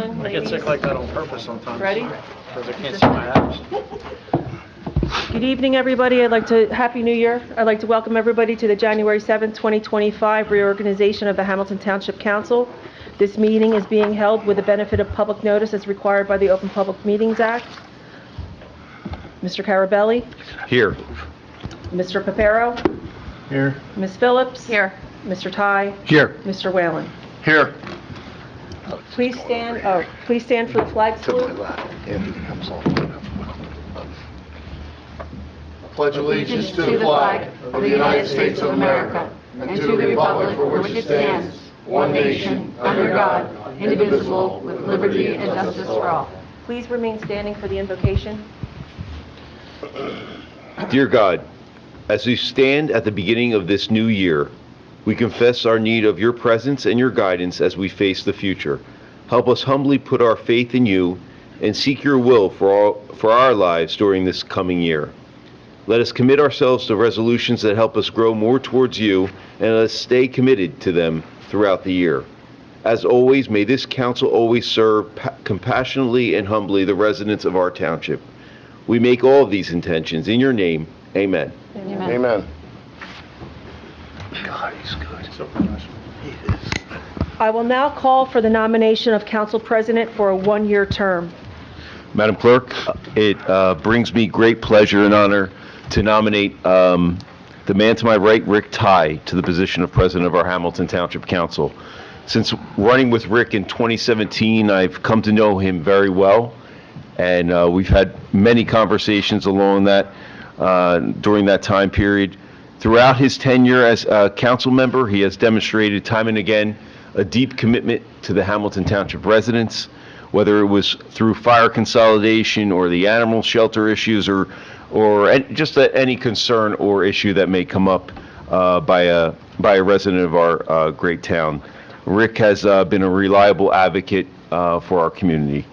gentlemen, I ladies. get sick like that on purpose sometimes. Ready? Because I can't see my abs. Good evening, everybody. Happy New Year. I'd like to welcome everybody to the January 7th, 2025 reorganization of the Hamilton Township Council. This meeting is being held with the benefit of public notice as required by the Open Public Meetings Act. Mr. Carabelli? Here. Mr. Papero? Here. Ms. Phillips? Here. Mr. Ty? Here. Mr. Whalen? Here. Please stand for the flag salute. Pledge allegiance to the flag of the United States of America and to the republic for which it stands, one nation, under God, indivisible, with liberty and justice for all. Please remain standing for the invocation. Dear God, as we stand at the beginning of this new year, we confess our need of your presence and your guidance as we face the future. Help us humbly put our faith in you and seek your will for our lives during this coming year. Let us commit ourselves to resolutions that help us grow more towards you, and let us stay committed to them throughout the year. As always, may this council always serve compassionately and humbly the residents of our township. We make all of these intentions in your name. Amen. Amen. Amen. God, he's good. So professional. He is. I will now call for the nomination of council president for a one-year term. Madam Clerk, it brings me great pleasure and honor to nominate the man to my right, Rick Ty, to the position of president of our Hamilton Township Council. Since running with Rick in 2017, I've come to know him very well, and we've had many conversations along that during that time period. Throughout his tenure as a council member, he has demonstrated time and again a deep commitment to the Hamilton Township residents, whether it was through fire consolidation or the animal shelter issues or just any concern or issue that may come up by a resident of our great town. Rick has been a reliable advocate for our community.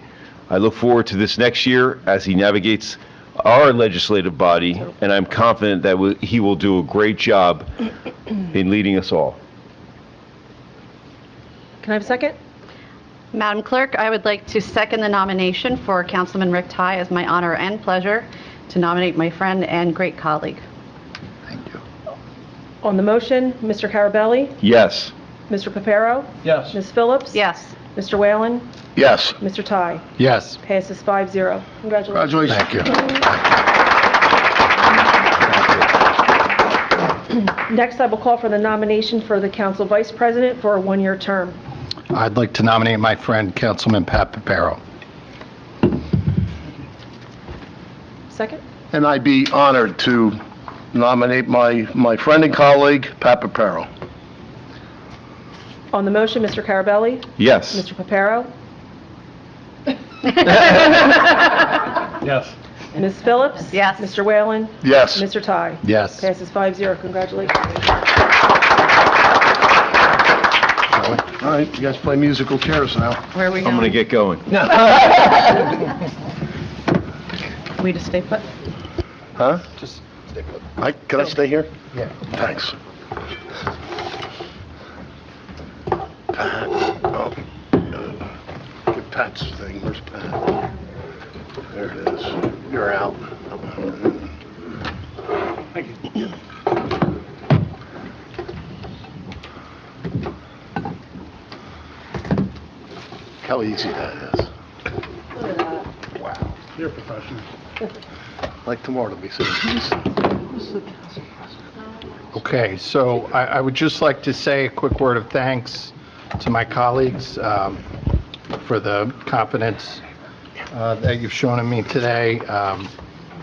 I look forward to this next year as he navigates our legislative body, and I'm confident that he will do a great job in leading us all. Can I have a second? Madam Clerk, I would like to second the nomination for Councilman Rick Ty. As my honor and pleasure to nominate my friend and great colleague. Thank you. On the motion, Mr. Carabelli? Yes. Mr. Papero? Yes. Ms. Phillips? Yes. Mr. Whalen? Yes. Mr. Ty? Yes. Passes 5-0. Congratulations. Congratulations. Thank you. Next, I will call for the nomination for the council vice president for a one-year term. I'd like to nominate my friend, Councilman Pat Papero. Second? And I'd be honored to nominate my friend and colleague, Pat Papero. On the motion, Mr. Carabelli? Yes. Mr. Papero? Yes. Ms. Phillips? Yes. Mr. Whalen? Yes. Mr. Ty? Yes. Passes 5-0. Congratulations. All right, you guys play musical chairs now. Where are we I'm going? going to get going. We just stay put? Huh? Just stay put. Can I stay here? Yeah. Thanks. Pat, oh, get Pat's thing. Where's Pat? There it is. You're out. Thank you. How easy that is. Wow. You're a professional. Like tomorrow to be saying Okay, so I would just like to say a quick word of thanks to my colleagues for the confidence that you've shown in me today.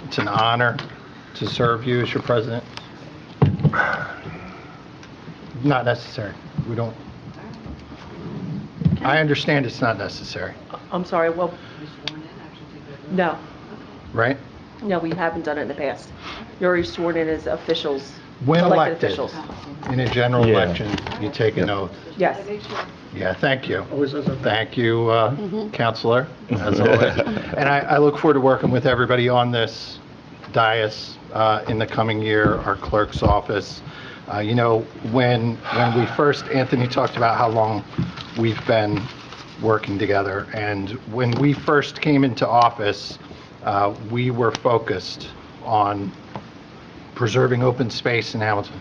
It's an honor to serve you as your president. Not necessary. We don't. I understand it's not necessary, I'm sorry, well, no. right? No, we haven't done it in the past. You're already sworn in as officials, When elected elected, officials. in a general Yeah. election, you take an oath. Yes. Yeah, thank you. Always says that. Thank you, Counselor, as always. And I look forward to working with everybody on this dais in the coming year, our clerk's office. You know, when we first, Anthony talked about how long we've been working together. And when we first came into office, we were focused on preserving open space in Hamilton.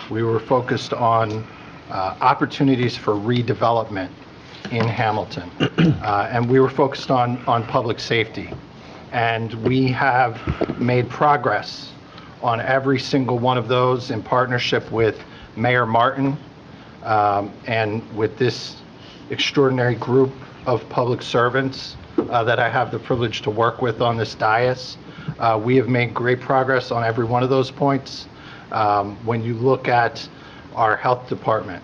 We were focused on opportunities for redevelopment in Hamilton. And we were focused on public safety. And we have made progress on every single one of those in partnership with Mayor Martin and with this extraordinary group of public servants that I have the privilege to work with on this dais. We have made great progress on every one of those points. When you look at our health department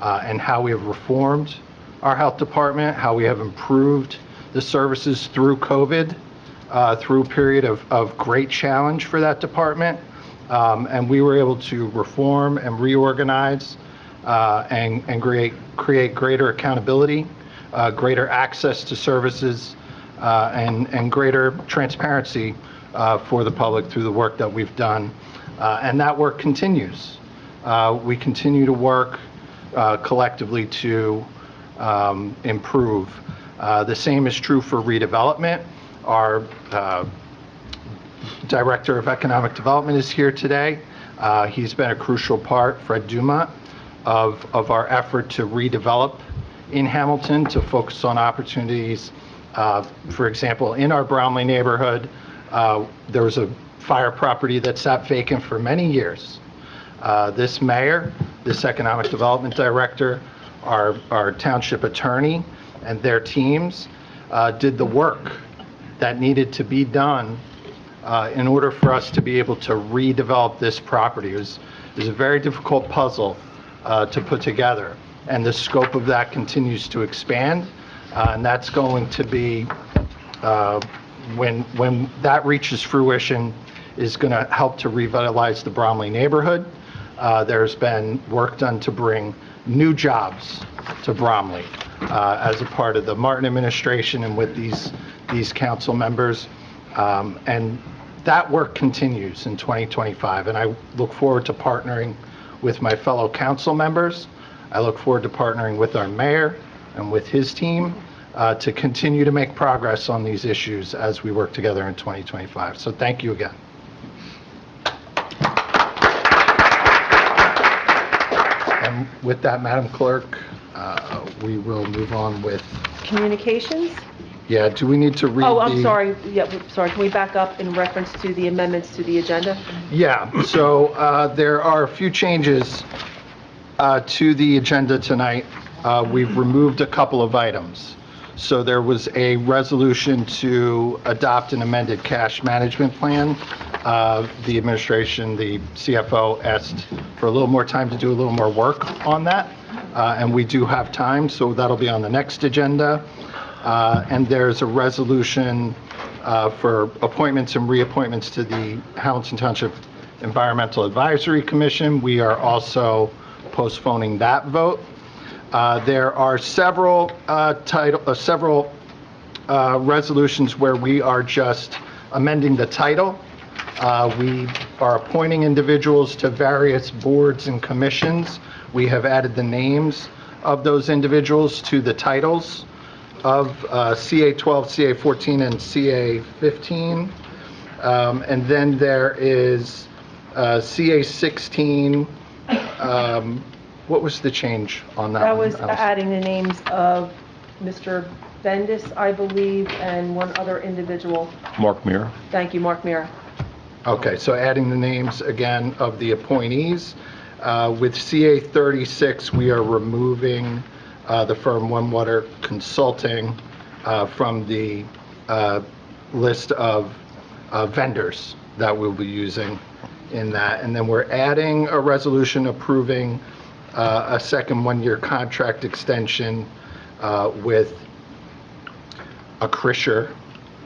and how we have reformed our health department, how we have improved the services through COVID, through a period of great challenge for that department, and we were able to reform and reorganize and create greater accountability, greater access to services, and greater transparency for the public through the work that we've done. And that work continues. We continue to work collectively to improve. The same is true for redevelopment. Our Director of Economic Development is here today. He's been a crucial part, Fred Dumont, of our effort to redevelop in Hamilton, to focus on opportunities. For example, in our Bromley neighborhood, there was a fire property that sat vacant for many years. This mayor, this economic development director, our township attorney, and their teams did the work that needed to be done in order for us to be able to redevelop this property. It was a very difficult puzzle to put together, and the scope of that continues to expand, and that's going to be, when that reaches fruition, is going to help to revitalize the Bromley neighborhood. There's been work done to bring new jobs to Bromley as a part of the Martin administration and with these council members. And that work continues in 2025. And I look forward to partnering with my fellow council members. I look forward to partnering with our mayor and with his team to continue to make progress on these issues as we work together in 2025. So thank you again. And with that, Madam Clerk, we will move on with, Communications? yeah, do we need to read Oh, I'm the- sorry. Yeah, sorry. Can we back up in reference to the amendments to the agenda? Yeah, so there are a few changes to the agenda tonight. We've removed a couple of items. So there was a resolution to adopt an amended cash management plan. The administration, the CFO, asked for a little more time to do a little more work on that, and we do have time, so that'll be on the next agenda. And there's a resolution for appointments and reappointments to the Hamilton Township Environmental Advisory Commission. We are also postponing that vote. There are several resolutions where we are just amending the title. We are appointing individuals to various boards and commissions. We have added the names of those individuals to the titles of CA 12, CA 14, and CA 15. And then there is CA 16. What was the change on that That one? was adding the names of Mr. Bendis, I believe, and one other individual. Mark Mira. Thank you, Mark Mira. Okay, so adding the names again of the appointees. With CA 36, we are removing the firm One Water Consulting from the list of vendors that we'll be using in that. And then we're adding a resolution approving a second one-year contract extension with Acrisure,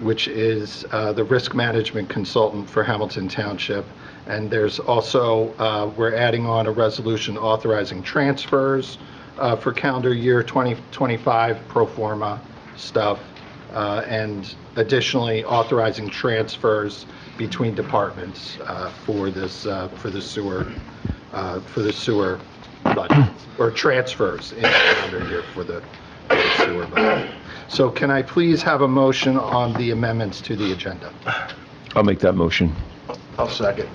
which is the risk management consultant for Hamilton Township. And there's also, we're adding on a resolution authorizing transfers for calendar year 2025 pro forma stuff, and additionally authorizing transfers between departments for the sewer budget, or transfers in the calendar year for the sewer bill. So can I please have a motion on the amendments to the agenda? I'll make that motion. I'll second.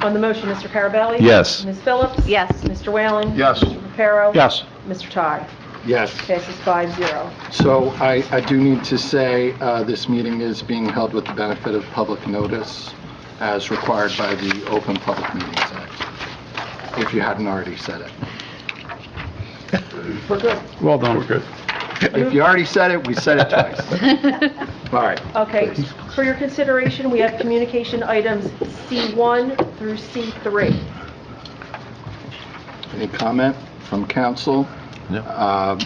On the motion, Mr. Carabelli? Yes. Ms. Phillips? Yes. Mr. Whalen? Yes. Mr. Reparo? Yes. Mr. Ty? Yes. Passes 5-0. So I do need to say this meeting is being held with the benefit of public notice as required by the Open Public Meetings Act, if you hadn't already said it. We're good. Well done. We're good. If you already said it, we said it twice. All right. Okay, for your consideration, we have communication items C1 through C3. Any comment from council? No.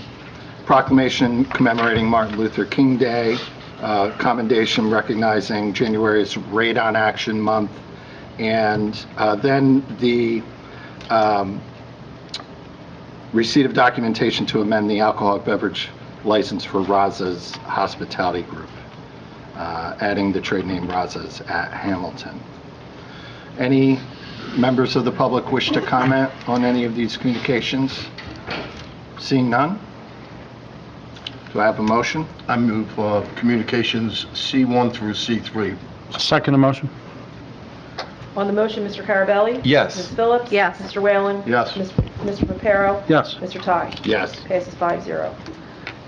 Proclamation commemorating Martin Luther King Day, commendation recognizing January as Radon Action Month, and then the receipt of documentation to amend the alcoholic beverage license for Raza's Hospitality Group, adding the trade name Raza's at Hamilton. Any members of the public wish to comment on any of these communications? Seeing none? Do I have a motion? I move communications C1 through C3. Second the motion. On the motion, Mr. Carabelli? Yes. Ms. Phillips? Yes. Mr. Whalen? Yes. Mr. Reparo? Yes. Mr. Ty? Yes. Passes 5-0.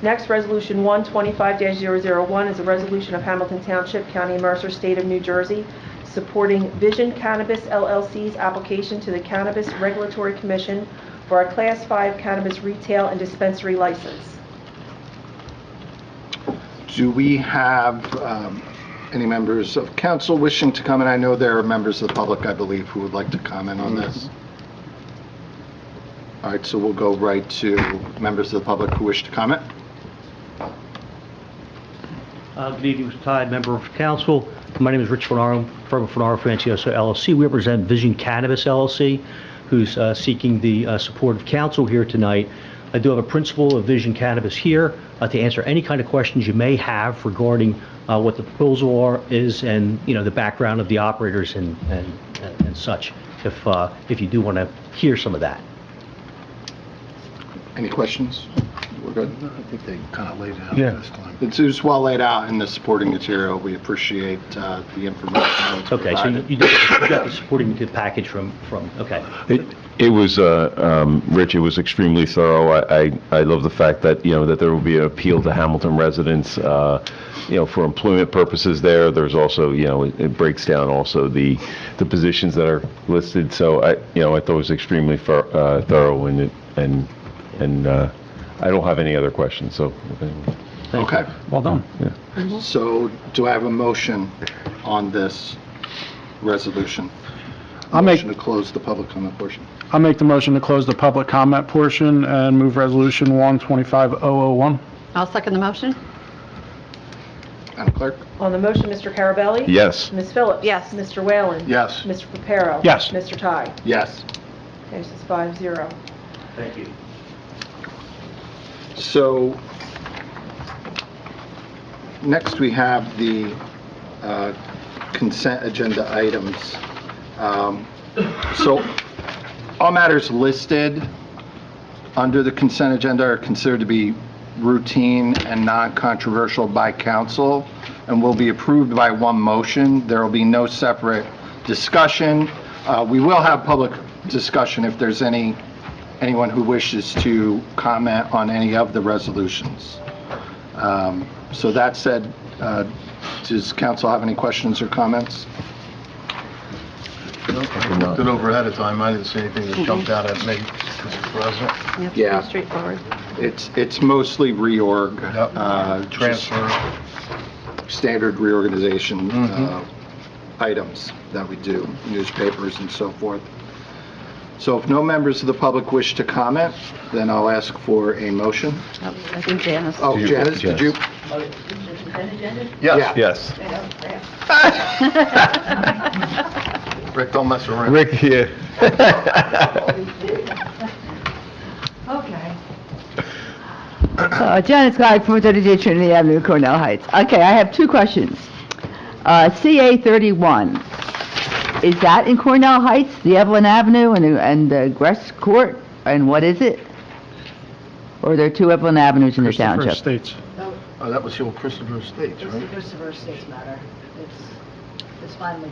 Next, Resolution 125-001 is a resolution of Hamilton Township, County of Mercer, State of New Jersey, supporting Vision Cannabis LLC's application to the Cannabis Regulatory Commission for a Class 5 cannabis retail and dispensary license. Do we have any members of council wishing to comment? I know there are members of the public, I believe, who would like to comment on this. All right, so we'll go right to members of the public who wish to comment. Good evening, Mr. Tide, member of council. My name is Rich Fenaro, firm of Fenaro Francioso LLC. We represent Vision Cannabis LLC, who's seeking the support of council here tonight. I do have a principal of Vision Cannabis here to answer any kind of questions you may have regarding what the proposal is and, you know, the background of the operators and such, if you do want to hear some of that. Any questions? We're good? I think they kind of laid it out Yeah. this time. It's well laid out in the supporting material. We appreciate the information. that's Okay, so provided. you got the supporting package from, okay. It was, Rich, it was extremely thorough. I love the fact that, you know, that there will be an appeal to Hamilton residents, you know, for employment purposes there. There's also, you know, it breaks down also the positions that are listed. So I thought it was extremely thorough and I don't have any other questions, so. Okay, Well done. so do I have a motion on this resolution? I'll make Motion to close the public comment portion. the motion to close the public comment portion and move resolution 125-001. I'll second the motion. Madam Clerk? On the motion, Mr. Carabelli? Yes. Ms. Phillips? Yes. Mr. Whalen? Yes. Mr. Reparo? Yes. Mr. Ty? Yes. Passes 5-0. Thank you. So, next we have the consent agenda items. So, all matters listed under the consent agenda are considered to be routine and non-controversial by council and will be approved by one motion. There will be no separate discussion. We will have public discussion if there's anyone who wishes to comment on any of the resolutions. So that said, does council have any questions or comments? I looked it over ahead of time. I didn't see anything that jumped out at me, Mr. President. Yep, Yeah. pretty straightforward. It's mostly reorg, Yep. just Transfer. standard reorganization items that we do, newspapers and so forth. So if no members of the public wish to comment, then I'll ask for a motion. Oh, I think Janice. Oh, Janice, did you? Yes. Yes. Rick, don't mess around. Rick, yeah. Okay. Janet Scott, 432 Trinity Avenue, Cornell Heights. Okay, I have two questions. CA 31, is that in Cornell Heights, the Evelyn Avenue and the Gress Court, and what is it? Or are there two upland avenues in the Christopher township? Estates. Oh, that was the old Christopher Estates, It's the right? Christopher Estates matter. It's finally,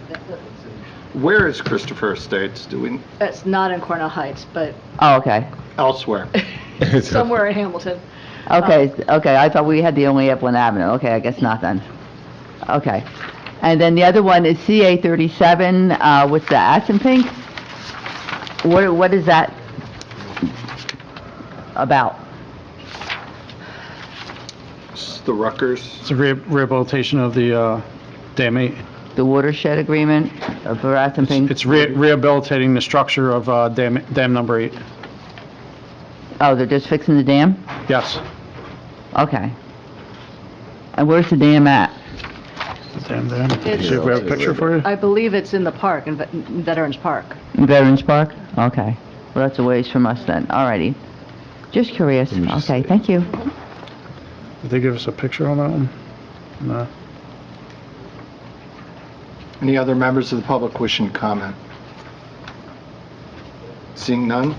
Where is Christopher Estates? Do we, it's not in Cornell Heights, but Oh, okay. elsewhere? somewhere in Hamilton. Okay, okay, I thought we had the only upland avenue. Okay, I guess not then. Okay. And then the other one is CA 37, with the Aspen Pink. What is that about? It's the Rutgers. It's a rehabilitation of the Dam 8. The watershed agreement for Aspen Pink? It's rehabilitating the structure of Dam number 8. Oh, they're just fixing the dam? Yes. Okay. And where's the dam at? The dam there. See if we have a picture for you. I believe it's in the park, in Veterans Park. In Veterans Park? Okay. Well, that's a ways from us then. Alrighty. Just curious. Let me just Okay, see. thank you. Did they give us a picture on that one? No. Any other members of the public wishing to comment? Seeing none?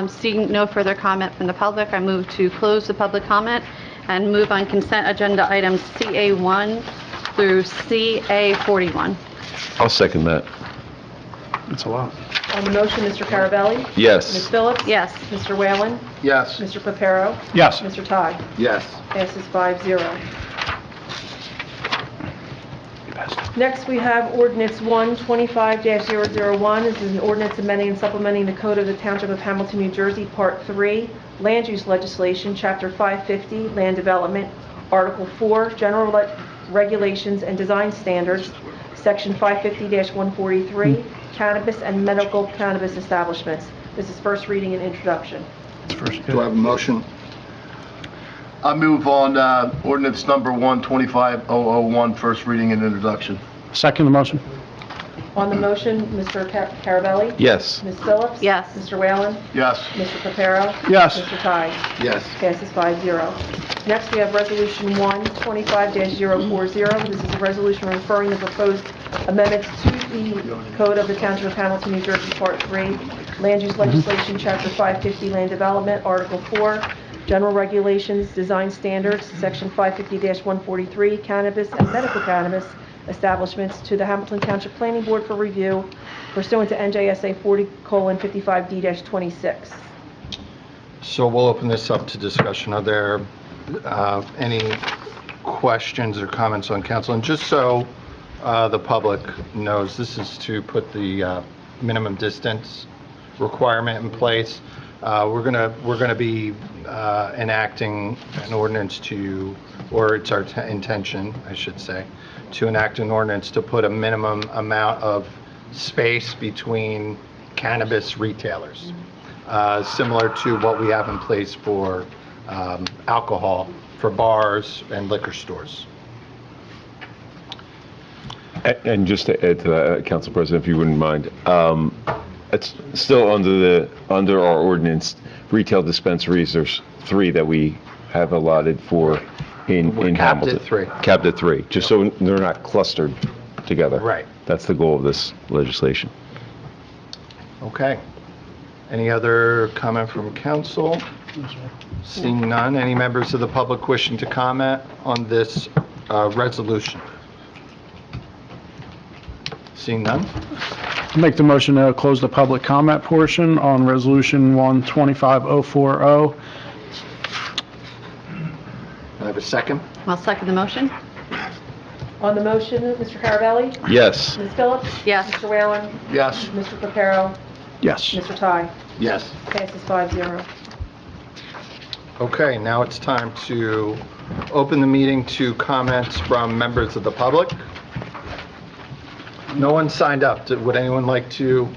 Seeing no further comment from the public, I move to close the public comment and move on consent agenda items CA1 through CA41. I'll second that. It's a lot. On the motion, Mr. Carabelli? Ms. Yes. Phillips? Yes. Mr. Whalen? Yes. Mr. Papero? Yes. Mr. Ty? Yes. Passes 5-0. Next, we have ordinance 125-001. This is an ordinance amending and supplementing the Code of the Township of Hamilton, New Jersey, Part 3, Land Use Legislation, Chapter 550, Land Development, Article 4, General Regulations and Design Standards, Section 550-143, Cannabis and Medical Cannabis Establishments. This is first reading and introduction. It's first. Do I have a motion? I move on ordinance number 125-001, first reading and introduction. Second the motion. On the motion, Mr. Carabelli? Yes. Ms. Phillips? Yes. Mr. Whalen? Yes. Mr. Papero? Yes. Mr. Ty? Yes. Passes 5-0. Next, we have Resolution 125-040. This is a resolution referring the proposed amendments to the Code of the Township of Hamilton, New Jersey, Part 3, Land Use Legislation, Chapter 550, Land Development, Article 4, General Regulations, Design Standards, Section 550-143, Cannabis and Medical Cannabis Establishments to the Hamilton Township Planning Board for review pursuant to NJSA 40:55D-26. So we'll open this up to discussion. Are there any questions or comments on council? And just so the public knows, this is to put the minimum distance requirement in place. We're gonna be enacting an ordinance to, or it's our intention, I should say, to enact an ordinance to put a minimum amount of space between cannabis retailers, similar to what we have in place for alcohol for bars and liquor stores. And just to add to that, Council President, if you wouldn't mind, it's still under our ordinance, retail dispensaries, there's 3 that we have allotted for in We're capped at Hamilton. 3. Capped at 3, just so they're not clustered together. Right. That's the goal of this legislation. Okay. Any other comment from council? Seeing none, any members of the public wishing to comment on this resolution? Seeing none? Make the motion to close the public comment portion on Resolution 125-040. I have a second? I'll second the motion. On the motion, Mr. Carabelli? Yes. Ms. Phillips? Yes. Mr. Whalen? Yes. Mr. Papero? Yes. Mr. Ty? Yes. Passes 5-0. Okay, now it's time to open the meeting to comments from members of the public. No one signed up. Would anyone like to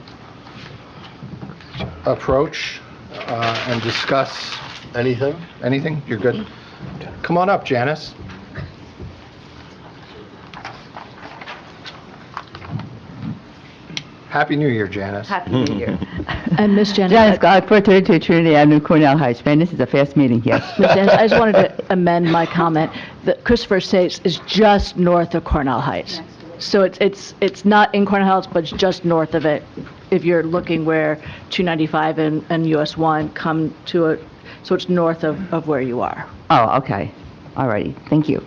approach and discuss Anything? anything? You're good? Come on up, Janice. Happy New Year, Janice. Happy New Year. And Miss Janice, Janice, God, 432 Trinity Avenue, Cornell Heights. Man, this is a fast meeting here. Miss Janice, I just wanted to amend my comment. The Christopher Estates is just north of Cornell Heights. So it's not in Cornell Heights, but it's just north of it. If you're looking where 295 and US 1 come to so it's north of where you are. Oh, okay. All righty. Thank you.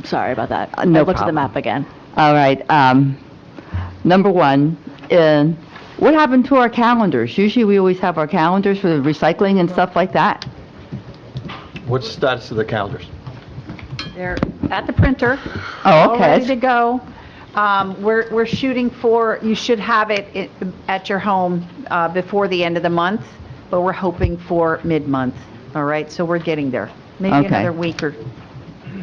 Sorry about that. No I looked at the problem. map again. All right. Number one, what happened to our calendars? Usually we always have our calendars for the recycling and stuff like that. What's the status of the calendars? They're at the printer. Oh, All okay. ready to go. We're shooting for, you should have it at your home before the end of the month, but we're hoping for mid-month, all right? So we're getting there. Maybe Okay. another week or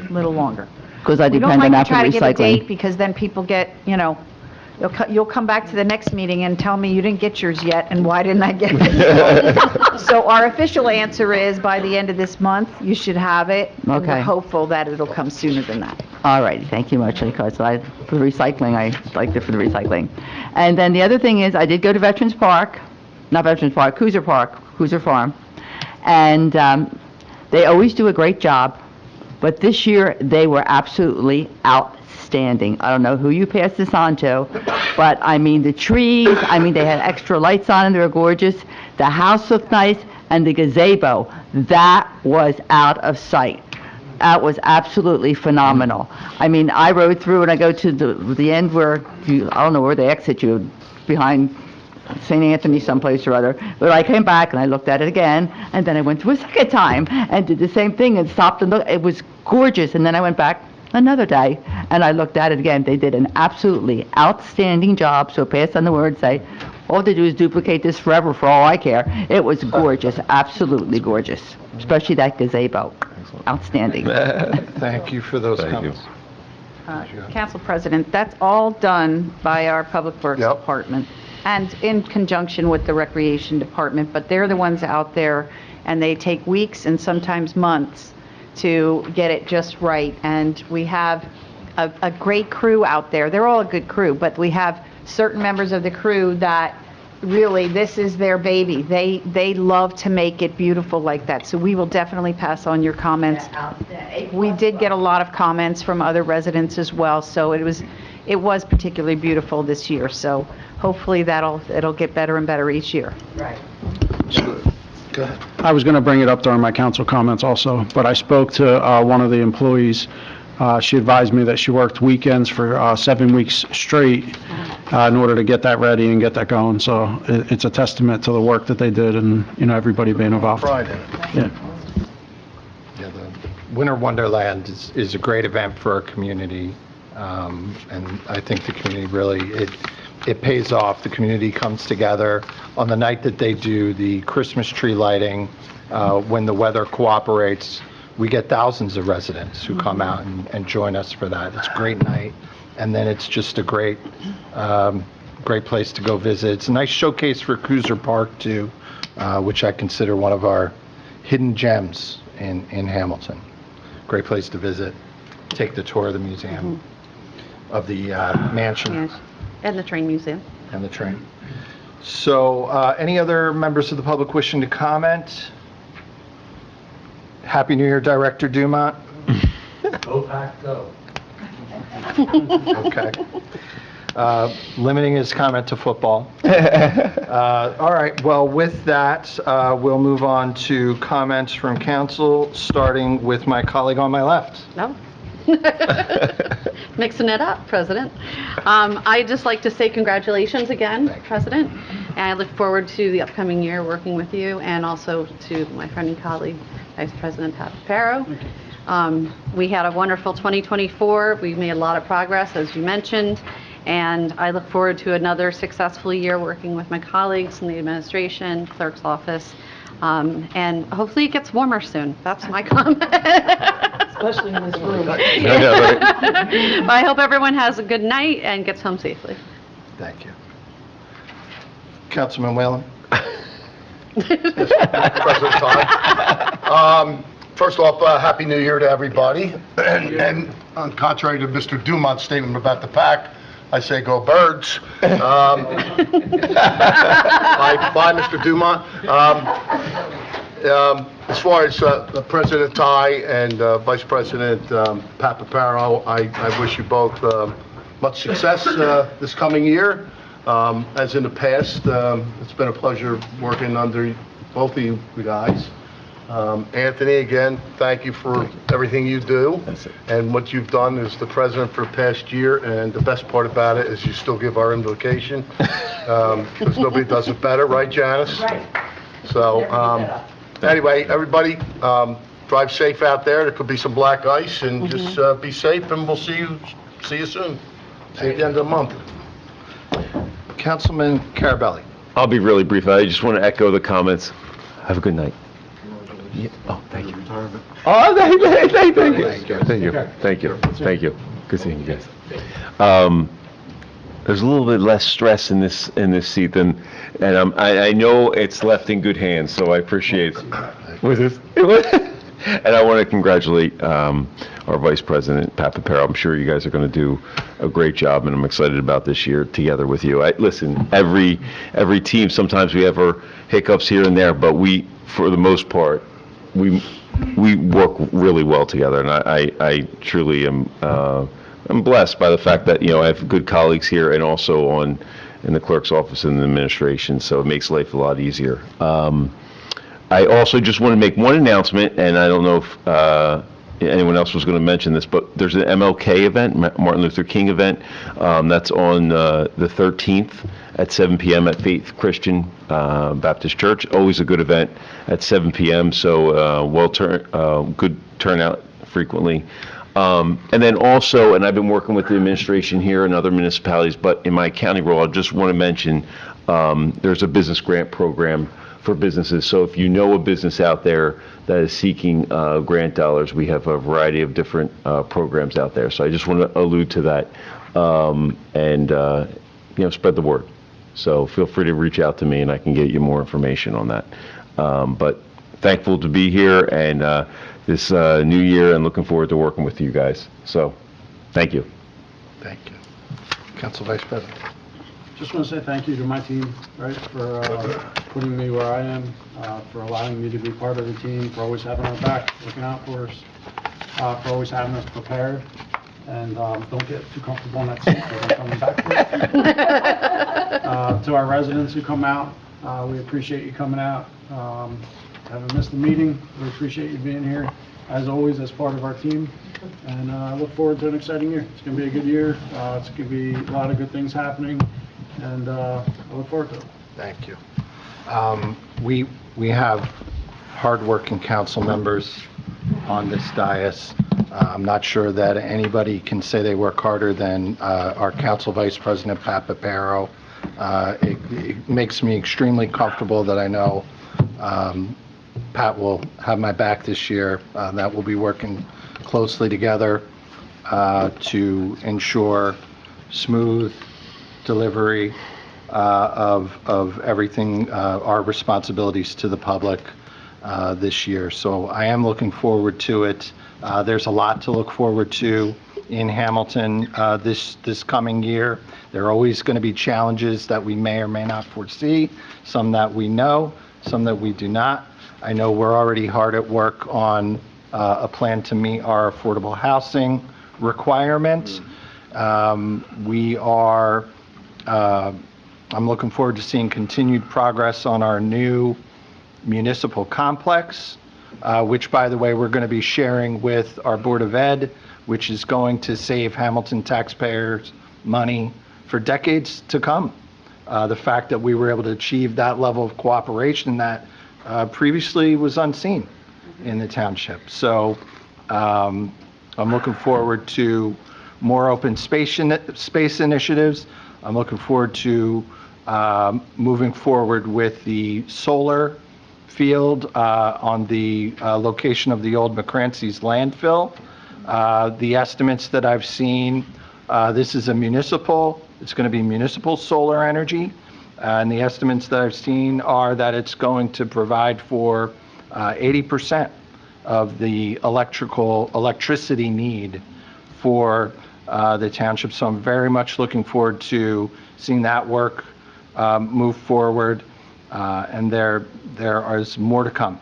a little longer. Because I We don't depend on like that to for try to give a date recycling. because then people get, you'll come back to the next meeting and tell me you didn't get yours yet, and why didn't I get it? So our official answer is by the end of this month, you should have it. And Okay. we're hopeful that it'll come sooner than that. All righty. Thank you much, because for the recycling, I liked it for the recycling. And then the other thing is, I did go to Veterans Park, not Veterans Park, Cruiser Farm, and they always do a great job, but this year they were absolutely outstanding. I don't know who you passed this on to, but I mean the trees, they had extra lights on and they were gorgeous. The house looked nice, and the gazebo, that was out of sight. That was absolutely phenomenal. I rode through and I go to the end where I don't know where they exit you, behind St. Anthony someplace or other. But I came back and I looked at it again, and then I went through a second time and did the same thing and stopped and looked. It was gorgeous. And then I went back another day and I looked at it again. They did an absolutely outstanding job. So pass on the word, say, all they do is duplicate this forever for all I care. It was gorgeous, absolutely gorgeous, especially that gazebo. Outstanding. Thank you for those comments. Council President, that's all done by our Public Works Yep. Department and in conjunction with the Recreation Department, but they're the ones out there, and they take weeks and sometimes months to get it just right. And we have a great crew out there. They're all a good crew, but we have certain members of the crew that really, this is their baby. They love to make it beautiful like that. So we will definitely pass on your comments. We did get a lot of comments from other residents as well, so it was particularly beautiful this year. So hopefully it'll get better and better each year. Go ahead. I was going to bring it up during my council comments also, but I spoke to one of the employees. She advised me that she worked weekends for 7 weeks straight in order to get that ready and get that going. So it's a testament to the work that they did and, everybody being involved. Friday. Yeah. Yeah, the Winter Wonderland is a great event for our community, and I think the community really, it pays off. The community comes together on the night that they do the Christmas tree lighting. When the weather cooperates, we get thousands of residents who come out and join us for that. It's a great night, and then it's just a great place to go visit. It's a nice showcase for Cruiser Park too, which I consider one of our hidden gems in Hamilton. Great place to visit, take the tour of the museum, of the mansion. Yes. And the train museum. And the train. So, any other members of the public wishing to comment? Happy New Year, Director Dumont. Go Pack, go. Okay. Limiting his comment to football. All right, well, with that, we'll move on to comments from council, starting with my colleague on my left. No? Mixing it up, President. I'd just like to say congratulations again, President. And I look forward to the upcoming year working with you, and also to my friend and colleague, Vice President Pat Paro. We had a wonderful 2024. We made a lot of progress, as you mentioned, and I look forward to another successful year working with my colleagues in the administration, clerk's office, and hopefully it gets warmer soon. That's my comment. Especially in this room. I hope everyone has a good night and gets home safely. Thank you. Councilman Whalen? President Todd. First off, Happy New Year to everybody. And contrary to Mr. Dumont's statement about the pack, I say go Birds. Bye, Mr. Dumont. As far as President Ty and Vice President Pat Paparo, I wish you both much success this coming year. As in the past, it's been a pleasure working under both of you guys. Anthony, again, thank you for everything you do. And what you've done as the president for the past year, and the best part about it is you still give our invocation, because nobody does it better, right, Janice? Right. So, anyway, everybody, drive safe out there. There could be some black ice, and just be safe, and we'll see you soon. See you at the end of the month. Councilman Carabelli. I'll be really brief. I just want to echo the comments. Have a good night. Yeah. Oh, thank you. Oh, thank you. Good seeing you guys. There's a little bit less stress in this seat and I know it's left in good hands, so I appreciate it. Was this? And I want to congratulate our Vice President, Pat Papero. I'm sure you guys are going to do a great job, and I'm excited about this year together with you. Listen, every team, sometimes we have our hiccups here and there, but we, for the most part, we work really well together, and I truly am I'm blessed by the fact that, I have good colleagues here and also in the clerk's office and the administration, so it makes life a lot easier. I also just want to make one announcement, and I don't know if anyone else was going to mention this, but there's an MLK event, Martin Luther King event, that's on the 13th at 7 p.m. at Faith Christian Baptist Church. Always a good event at 7 p.m., so good turnout frequently. And then also, and I've been working with the administration here and other municipalities, but in my county role, I just want to mention there's a business grant program for businesses. So if you know a business out there that is seeking grant dollars, we have a variety of different programs out there. So I just want to allude to that and spread the word. So feel free to reach out to me and I can get you more information on that. But thankful to be here and this new year and looking forward to working with you guys. So thank you. Thank you. Council Vice President. Just want to say thank you to my team, right, for putting me where I am, for allowing me to be part of the team, for always having our back, looking out for us, for always having us prepared. And don't get too comfortable in that seat because I'm coming back for it. To our residents who come out, we appreciate you coming out. Haven't missed the meeting. We appreciate you being here, as always, as part of our team. And I look forward to an exciting year. It's going to be a good year. It's going to be a lot of good things happening. And I look forward to it. Thank you. We have hardworking council members on this dais. I'm not sure that anybody can say they work harder than our Council Vice President, Pat Papero. It makes me extremely comfortable that I know Pat will have my back this year, that we'll be working closely together to ensure smooth delivery of everything, our responsibilities to the public this year. So I am looking forward to it. There's a lot to look forward to in Hamilton this coming year. There are always going to be challenges that we may or may not foresee, some that we know, some that we do not. I know we're already hard at work on a plan to meet our affordable housing requirements. I'm looking forward to seeing continued progress on our new municipal complex, which, by the way, we're going to be sharing with our Board of Ed, which is going to save Hamilton taxpayers money for decades to come. The fact that we were able to achieve that level of cooperation that previously was unseen in the township. So I'm looking forward to more open space initiatives. I'm looking forward to moving forward with the solar field on the location of the old McCrancy's landfill. The estimates that I've seen, this is it's going to be municipal solar energy. And the estimates that I've seen are that it's going to provide for 80% of the electricity need for the township. So I'm very much looking forward to seeing that work move forward. And there is more to come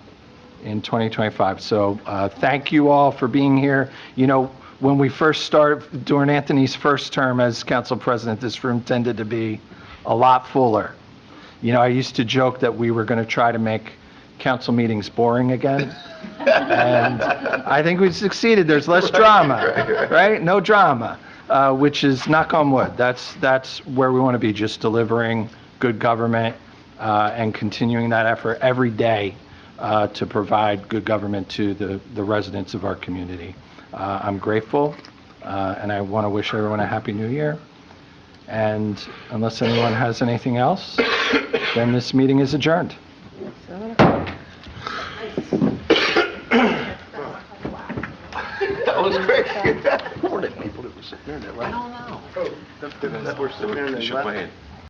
in 2025. So thank you all for being here. When we first started, during Anthony's first term as council president, this room tended to be a lot fuller. I used to joke that we were going to try to make council meetings boring again. And I think we've succeeded. There's less drama, right? No drama, which is, knock on wood, that's where we want to be, just delivering good government and continuing that effort every day to provide good government to the residents of our community. I'm grateful, and I want to wish everyone a Happy New Year. And unless anyone has anything else, then this meeting is adjourned. That was great. More than people that were sitting there, right? I don't know. Shook my hand.